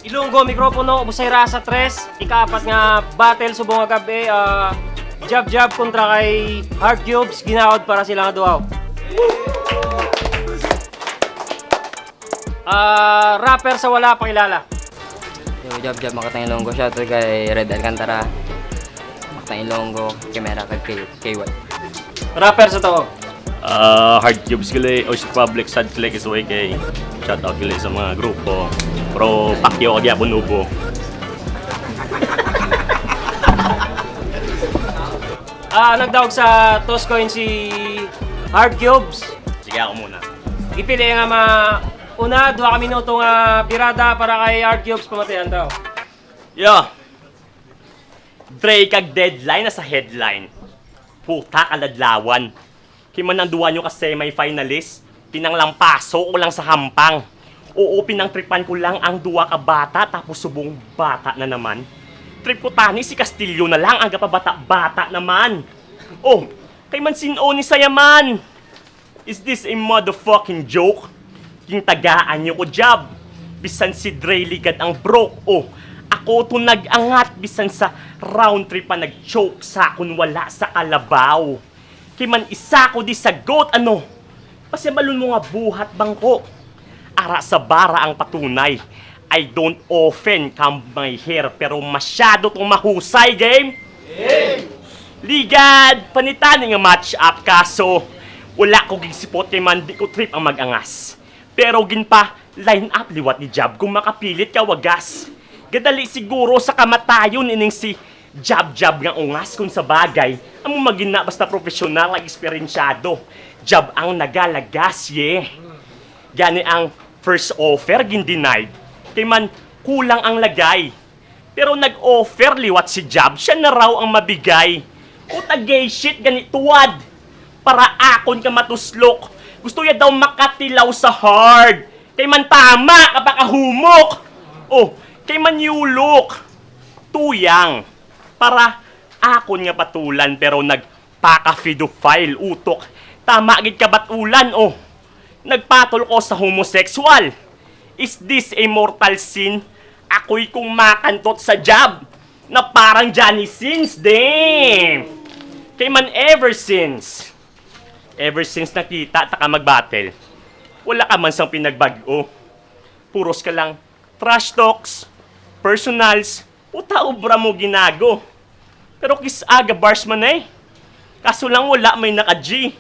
Ilonggo, mikropono, busayra sa tres. Ikaapat nga battle subong nga gabi. Jab kontra kay Hard Cubes. Ginaod para sila nga duaw. Rapper sa wala pakilala. Yo, jab, Makatang Ilonggo. Shoutout kay Red Alcantara. Makatang Ilonggo, Kimera kay KY. Rapper sa to. Hard Cubes gali, Ocean Public, Sad Click is kay shoutout gali sa mga grupo. Pro Pacquiao kagya Bunubo. Nagdawag sa toss coin si Hard Cubes. Sige ako muna. Ipili nga una, 2 ka minuto nga pirada para kay Hard Cubes pamatayan tao. Yo! Dre kag deadline na sa headline. Puta kaladlawan. Kiman ang duwa nyo ka semi-finalist. Pinanglampaso ko lang sa hampang. Oo, pinangtripan ko lang ang 2 ka bata tapos subong bata na naman. Trip ko tani si Castillo na lang ang kapabata-bata naman. Oh, kay man sino ni Sayaman. Is this a motherfucking joke? Yung tagaan nyo ko job. Bisan si Dre ligad ang broke. Oh, ako to nag-angat bisan sa round trip pa nag-choke sa kun wala sa kalabaw. Kay man isa ko di sagot ano. Pasibalon mo nga buhat bangko. Ara sa bara ang patunay. I don't often comb my hair pero masyado tong mahusay game. Ligad, panitani nga match up kaso wala ko gigsipot kay man di ko trip ang mag-angas. Pero ginpa line up liwat ni Jab kung makapilit ka wagas. Gadali siguro sa kamatayon ining si Jab nga ungas kung sa bagay. Amo magina basta profesional ang eksperyensyado. Jab ang nagalagas ye. Gani ang first offer gin-denied. Kay man kulang ang lagay. Pero nag-offer liwat si Jab, siya na raw ang mabigay. Uta gay shit gani tuwad. Para akon ka matuslok. Gusto ya daw makatilaw sa hard. Kay man tama kapakahumok. Oh, kay man yulok. Tuyang. Para akon nga patulan pero nagpaka-pedophile utok. Tama gid ka batulan oh. Nagpatol ko sa homosexual. Is this a mortal sin? Ako'y kung makantot sa Jab na parang Johnny Sins, damn! Kay man ever since nakita ta ka mag-battle, wala ka man sang pinagbago. Puros ka lang trash talks, personals, uta-ubra mo ginago. Pero kis-aga bars man eh. Kaso lang wala may naka-G.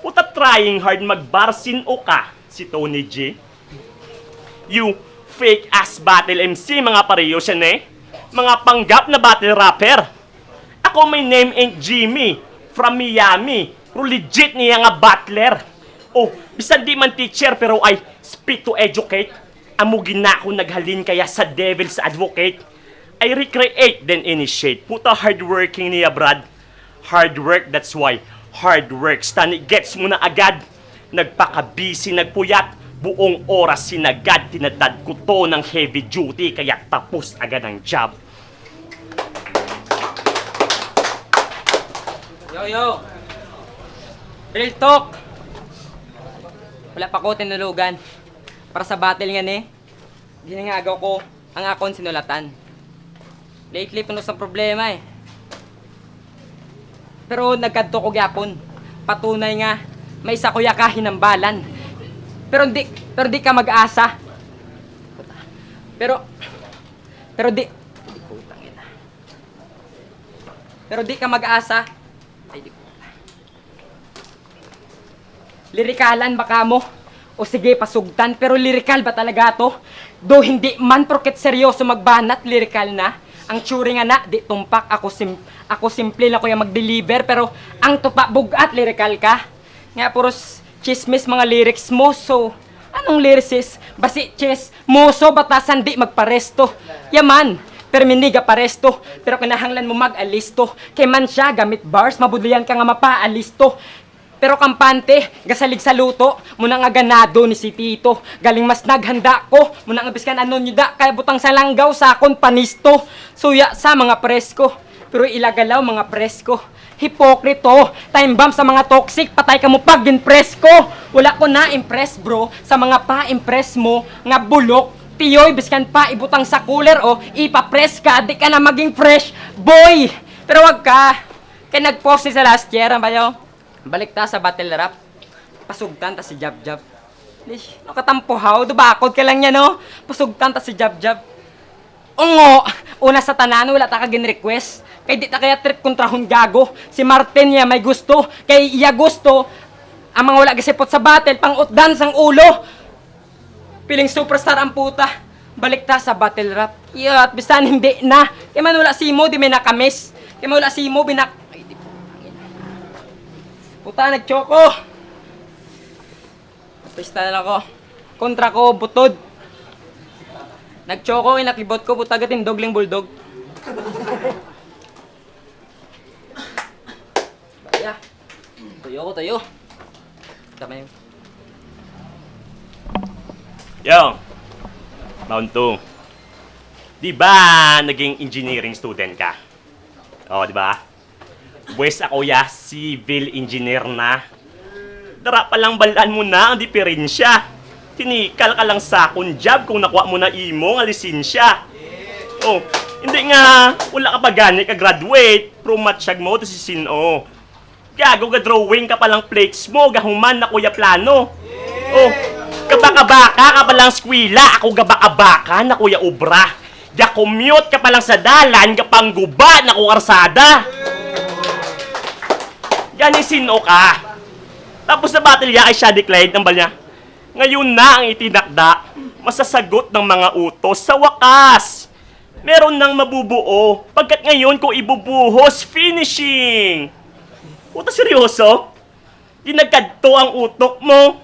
Puta trying hard magbarsin o ka si Tony G. You fake ass battle MC mga pareho siya eh. Mga panggap na battle rapper. Ako my name ain't Jimmy from Miami. Pero legit niya nga battler. Oh, bisan di man teacher pero I speak to educate. Amo gina ko naghalin kaya sa devil's advocate. I recreate then initiate. Puta hardworking niya brad. Hard work, that's why. Hard work. Stani gets mo na agad. Nagpaka-busy, nagpuyat. Buong oras sinagad. Tinatad ko to ng heavy duty. Kaya tapos agad ang job. Yo! Real talk! Wala pa ko tinulugan. Para sa battle nga ni, ginangagaw ko ang akong sinulatan. Lately, puno sa problema eh. Pero nagkadto ko gyapon. Patunay nga, may isa ko yakahin ng balan. Pero di ka mag-asa. Pero di ka mag-asa. Ay, di ko. Lirikalan baka mo. O sige, pasugtan. Pero lirikal ba talaga to? Do hindi man porket seryoso magbanat, lirikal na. Ang tsuri nga na, di tumpak. Ako simple na ko yung mag-deliver. Pero ang tupa bugat, lirikal ka. Nga puros chismis mga lyrics mo. So, anong lyricist? Basi chis, moso batasan di magparesto. Yaman, perminiga paresto. Pero kinahanglan mo mag-alisto. Kay man siya, gamit bars, mabuduyan ka nga mapa-alisto. Pero kampante, gasalig sa luto, muna nga ganado ni si Tito. Galing mas naghanda ko, muna nga biskan ano nyo da, kaya butang sa langgaw sa akon panisto. Suya sa mga presko, pero ilagalaw mga presko. Hipokrito, time bomb sa mga toxic, patay ka mo pag presko. Wala ko na impress bro, sa mga pa-impress mo, nga bulok. Tiyoy, biskan pa, ibutang sa cooler o ipapress ka, di ka na maging fresh boy. Pero wag ka, kaya nag-post sa last year, ang bayo. Balik ta sa battle rap. Pasugtan ta si Jab Jab. Lish, nakatampuhaw, dubakod ka lang niya, no? Pasugtan ta si Jab Jab. Ungo, una sa tanan, wala ta kagin request. Kay di ta kaya trip kontrahon gago. Si Martin niya may gusto, kay iya gusto. Ang mga wala gisipot sa battle, pang utdance ang ulo. Piling superstar ang puta. Balik ta sa battle rap. At bisan hindi na. Kaya man wala si Mo, di may nakamiss. Kaya man wala si Mo, ay, di po. Puta, nagchoko. Pista na ako. Kontra ko, butod. Nagchoko, inakibot ko, puta gatin dogling bulldog. Baya. Tuyo ko, tuyo. Tama yun. Yo, round 2. Di ba naging engineering student ka? Oh, di ba? Buwes ako civil engineer na. Dara pa lang balaan mo na ang diferensya. Tinikal ka lang sa akong job kung nakuha mo na imo nga lisensya. Oh, hindi nga, wala ka pa gani ka graduate, pro-matchag mo to si Sino. Gago ka drawing ka palang flakes mo, gahuman na kuya plano. Oh, gabaka-baka ka palang skwila, ako gabaka-baka na kuya obra. Ga-commute ka palang sa dalan, gapangguba na kung arsada. Gani Sino ka. Tapos na battle ya kay siya declared ng balya. Ngayon na ang itinakda, masasagot ng mga utos sa wakas. Meron nang mabubuo, pagkat ngayon ko ibubuhos finishing. Puta seryoso? Di nagkadto ang utok mo.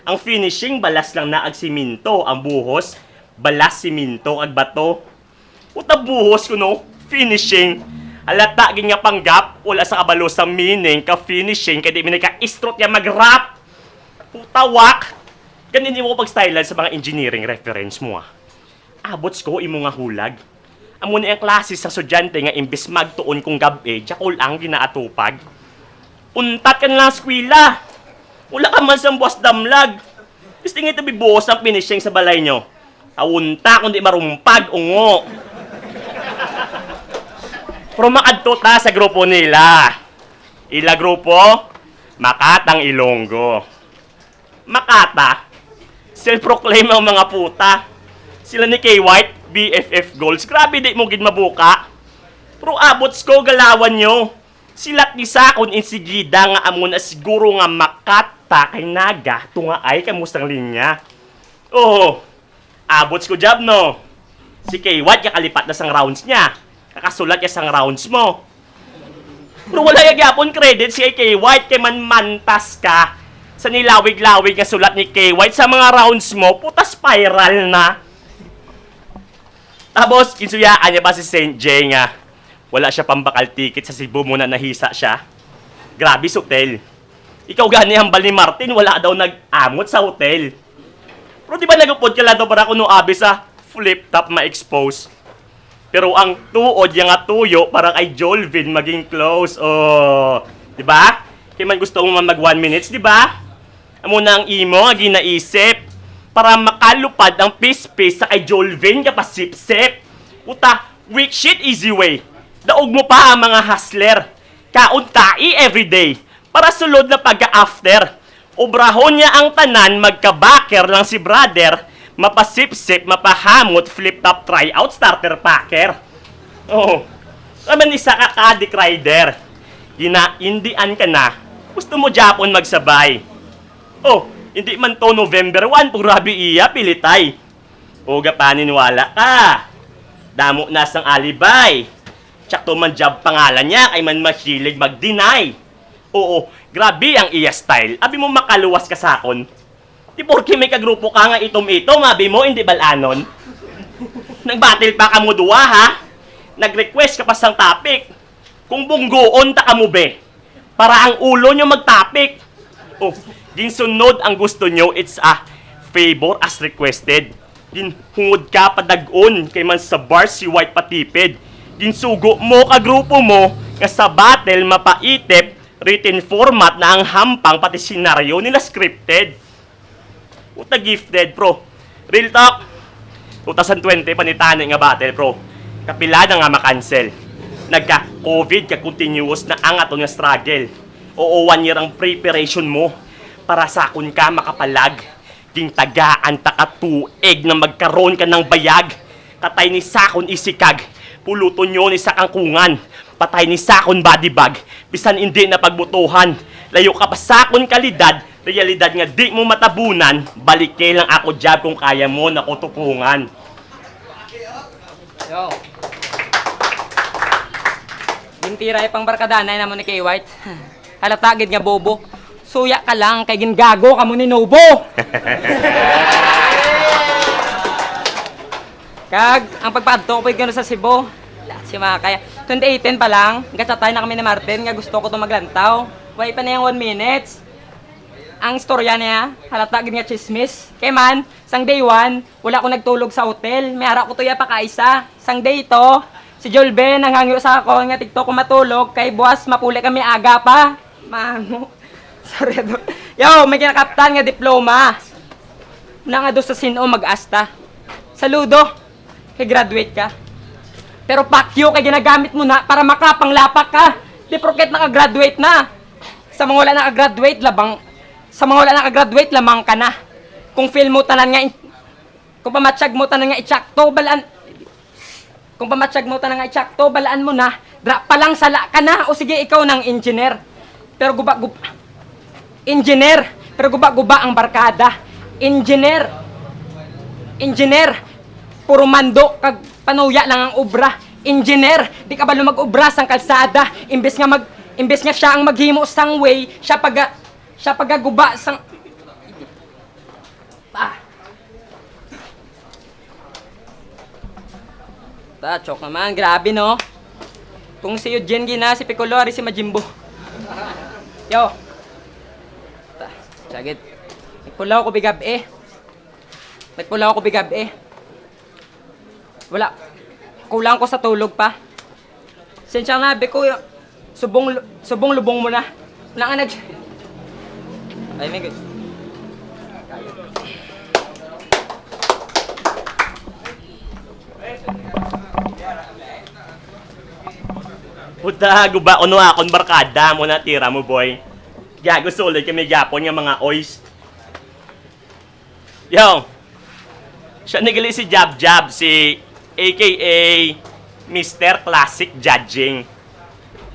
Ang finishing, balas lang na ag siminto. Ang buhos, balas siminto ag bato. Puta buhos ko no, finishing. Halata ging nga panggap, wala sa kabalo sa meaning ka finishing, kaya di minaka-istrot ya mag-rap. Puta wak. Ganin mo pag-stylean sa mga engineering reference mo ah. Abots ko imo nga hulag. Amo na ang klase sa estudyante nga imbes magtuon kung gabi, jakol ang ginaatupag. Untat ka na lang skwila. Wala ka man sa buwas damlag. Gusto nga ito bibuhos ang finishing sa balay nyo. Taunta kundi marumpag, ungo. Pero makadto ta sa grupo nila. Ila grupo, Makatang Ilonggo. Makata, self-proclaim ang mga puta. Sila ni K. White, BFF Goals. Grabe di mo gid mabuka. Pero abots ko galawan nyo. Silat ni Sakon insigida nga amo na siguro nga makata kay naga tunga ay kamusang linya. Oh, abots ko job no. Si K. White kakalipat na sang rounds niya. Kakasulat niya sang rounds mo. Pero wala yung yapon credit si K. White kay mantas ka sa nilawig-lawig nga sulat ni K. White sa mga rounds mo, puta spiral na. Tapos, kinsuyaan niya ba si St. J nga? Wala siya pambakal ticket sa Cebu muna nahisa siya. Grabe sa hotel. Ikaw gani hambal ni Martin, wala daw nag-amot sa hotel. Pero di ba nagupod ka lang daw para kuno abi sa flip-top ma-expose? Pero ang tuod yung nga tuyo para kay Jolvin maging close. Oh, di ba? Kaya man gusto mo mag 1 minutes, di ba? Amo na ang imo nga ginaisip para makalupad ang piece-piece sa kay Jolvin kapasip-sip. Puta, weak shit easy way. Daog mo pa ang mga hustler. Kauntai everyday para sulod na pagka-after. Obrahon niya ang tanan, magka-backer lang si brother, mapasip-sip, mapahamot, flip-top, tryout, starter packer. Oh, naman isa ka kadik rider. Gina-indian ka na, gusto mo Japon magsabay. Oh, hindi man to November 1, kung rabi iya, pilitay. Uga paniniwala ka. Damo na sang alibay. Tsak to man job pangalan niya, kay man mahilig mag-deny. Oo, grabe ang iya style. Abi mo makaluwas ka sakon. Di porke may kagrupo ka nga itom-itom, abi mo, hindi balanon. Nag-battle pa ka mo duwa, ha? Nag-request ka pa sang topic. Kung bunggoon ta ka mo be. para ang ulo nyo magtapik. Oh, ginsunod ang gusto nyo, it's a favor as requested. Ginhungod ka padag-on kay man sa bar si White patipid. Ginsugo mo ka grupo mo nga sa battle mapaitip written format na ang hampang pati senaryo nila scripted. Puta gifted, bro. Real talk. 2020 panitani nga battle, bro. Kapila na nga makancel. Nagka-COVID ka continuous na ang ato nga struggle. Oo, 1 year ang preparation mo para sakon ka makapalag. Ging tagaan takatuig na magkaroon ka ng bayag. Katay ni sakon isikag. Puluton nyo ni sa kangkungan. Patay ni sakon body bag. Bisan hindi na pagbutuhan. Layo ka pa sakon kalidad. Realidad nga di mo matabunan. Balik lang ako job kung kaya mo na kutupungan. Yo. Gintiray pang barkadanay naman ni Kay White. Halata gid nga bobo. Suya ka lang kay gingago ka mo ni Nobo. Kag ang pagpadto ko gano sa Cebu. Si Makaya. 2018 pa lang, gatsatay na kami ni Martin nga gusto ko to maglantaw. Way pa na yung 1 minutes. Ang istorya niya, halata gid nga chismis. Kay man, sang day 1, wala ko nagtulog sa hotel. May ara ko tuya pa kaisa. Sang day to, si Jolben nanghangyo sa ako nga TikTok ko matulog kay buwas mapuli kami aga pa. Mano. Sorry do. Yo, may kinakaptan nga diploma. Na nga do sa sino mag-asta. Saludo. Kay graduate ka. Pero fuck you kay ginagamit mo na para makapanglapak ka. Di porket naka-graduate na. Sa mga wala naka-graduate lamang ka na. Kung feel mo tanan nga kung pamatsyag mo tanan nga itsakto balaan. Kung pamatsyag mo tanan nga itsakto balaan mo na. Dra pa lang sala ka na o sige ikaw nang engineer. Pero guba ang barkada. Engineer. Puro mando kag panuya lang ang obra. Engineer, di ka ba lumag-obra sang kalsada? Imbes nga siya ang maghimo sang way, siya pagaguba sang Chok naman, grabe no. Kung si Eugene Gina, si Picolori, si Majimbo. Yo. Sagit. Nagpulaw ko bigab eh. Wala. Kulang ko sa tulog pa. Sensya na, beko, subong lubong mo na. Wala nga Ay, may good. Puta, guba, ano akon barkada mo na tira mo, boy. Gago solid kami Japon nga mga oys. Yo, siya nagali si Jab, si AKA Mr. Classic Judging.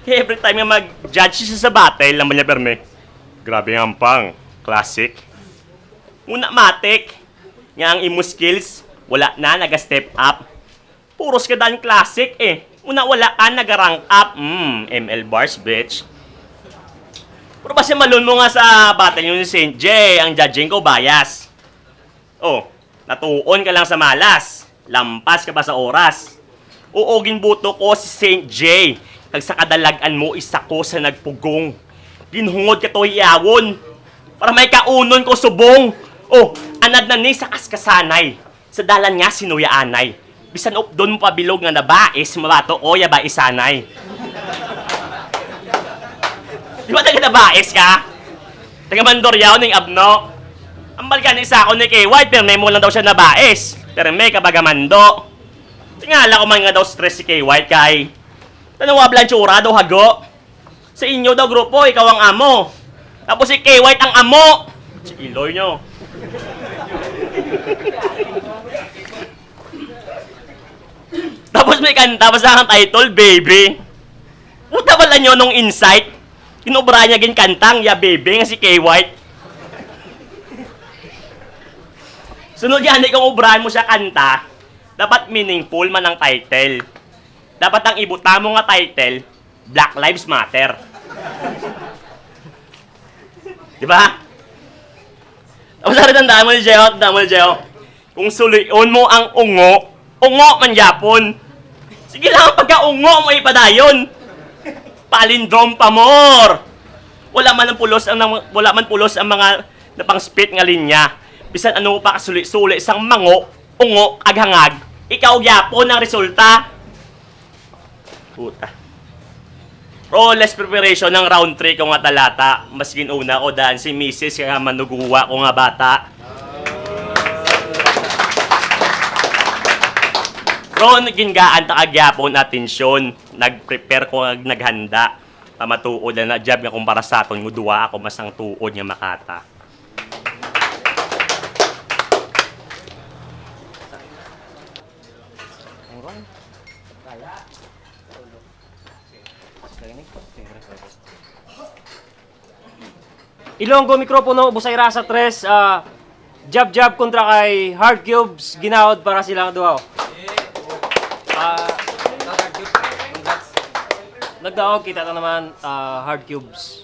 Kaya every time nga mag-judge siya sa battle, naman niya perme. Grabe nga pang, classic. Una matik, nga ang imo skills, wala na, naga-step up. Puros ka dan classic eh. Una wala ka, naga-rank up. ML bars, bitch. Pero basta malun mo nga sa battle yung St. J, ang judging ko bias. Oh, natuon ka lang sa malas. Lampas ka pa sa oras. Oo, ginbuto ko si St. J. Kag sa kadalagan mo, isa ko sa nagpugong. Ginhungod ka to iyawon. Para may kaunon ko subong. Oh, anad na ni sa kaskasanay. Sa dalan nga sinuyaanay. Bisan up doon mo pabilog nga nabais, mabato o ya ba isanay. Di ba taga nabais ka? Taga Mandoryaw ning abno. Ang balkan isa ako ni Kay White, pero may mo lang daw siya nabais. Pero may kabagamando. Tingala ko man nga daw stress si Kay White kay. Tanawa blanchura daw hago. Sa inyo daw grupo, ikaw ang amo. Tapos si Kay White ang amo. Si Iloy nyo. Tapos may kanta, basta ang title, baby. Puta pala nyo nung insight. Kinubra niya kantang, ya baby, nga si Kay White. Sunod yan, kung ubrahan mo siya kanta, dapat meaningful man ang title. Dapat ang ibuta mo nga title, Black Lives Matter. Diba? Tapos na rin tandaan mo ni Jeo, kung sulion mo ang ungo man yapon. Sige lang, pagka-ungo mo ipadayon. Palindrome pa more. wala man pulos ang mga napang-spit nga linya. Bisan ano pa kasuli-suli sang mango, ungo, aghangag. Ikaw gyapon ang resulta. Puta. Flawless preparation ng round 3 ko nga talata. Mas ginuna ko daan si Mrs. nga manuguwa ko nga bata. Ron, gingaan ta kagyapon atensyon. Nag-prepare ko nga naghanda. Pamatuod na job nga kumpara sa aton nguduwa ako mas ang tuod nga makata. Ilonggo mikropono busay rasa 3 jab kontra kay Hard Cubes ginawad para silang duha. Nagdaog kita na naman Hard Cubes.